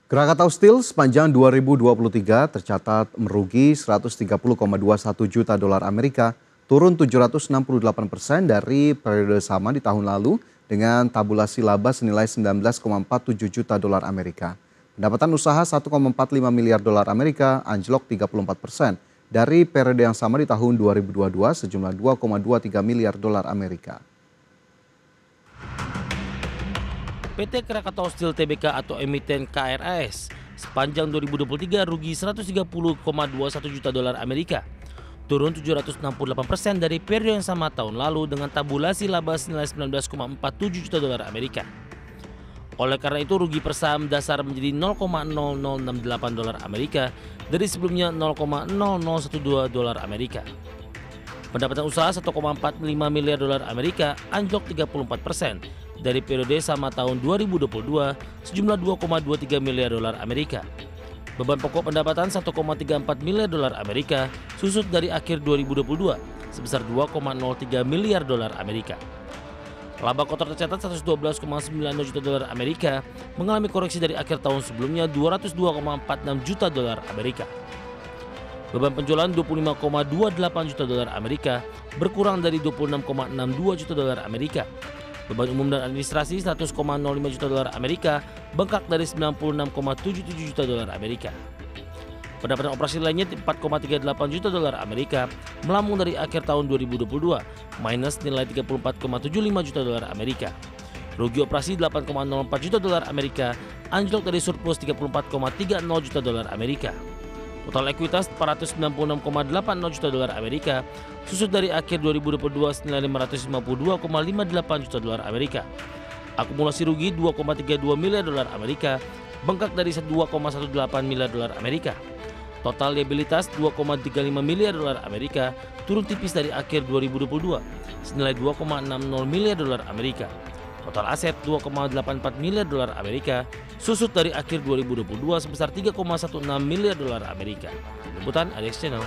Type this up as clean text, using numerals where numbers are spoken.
Krakatau Steel sepanjang 2023 tercatat merugi 130,21 juta dolar Amerika, turun 768% dari periode sama di tahun lalu dengan tabulasi laba senilai 19,47 juta dolar Amerika. Pendapatan usaha 1,45 miliar dolar Amerika anjlok 34% dari periode yang sama di tahun 2022 sejumlah 2,23 miliar dolar Amerika. PT Krakatau Steel Tbk atau emiten KRAS sepanjang 2023 rugi 130,21 juta dolar Amerika, turun 768% dari periode yang sama tahun lalu dengan tabulasi laba senilai 19,47 juta dolar Amerika. Oleh karena itu rugi per saham dasar menjadi 0,0068 dolar Amerika dari sebelumnya 0,0012 dolar Amerika. Pendapatan usaha 1,45 miliar dolar Amerika anjlok 34% dari periode sama tahun 2022 sejumlah 2,23 miliar dolar Amerika. Beban pokok pendapatan 1,34 miliar dolar Amerika susut dari akhir 2022 sebesar 2,03 miliar dolar Amerika. Laba kotor tercatat 112,9 juta dolar Amerika mengalami koreksi dari akhir tahun sebelumnya 202,46 juta dolar Amerika. Beban penjualan 25,28 juta dolar Amerika berkurang dari 26,62 juta dolar Amerika. Beban umum dan administrasi 100,05 juta dolar Amerika bengkak dari 96,77 juta dolar Amerika. Pendapatan operasi lainnya 4,38 juta dolar Amerika melambung dari akhir tahun 2022 minus nilai 34,75 juta dolar Amerika. Rugi operasi 8,04 juta dolar Amerika anjlok dari surplus 34,30 juta dolar Amerika. Total ekuitas 496,80 juta dolar Amerika susut dari akhir 2022 senilai 552,58 juta dolar Amerika. Akumulasi rugi 2,32 miliar dolar Amerika bengkak dari 2,18 miliar dolar Amerika. Total liabilitas 2,35 miliar dolar Amerika turun tipis dari akhir 2022 senilai 2,60 miliar dolar Amerika. Total aset 2,84 miliar dolar Amerika susut dari akhir 2022 sebesar 3,16 miliar dolar Amerika. Liputan Adex Channel.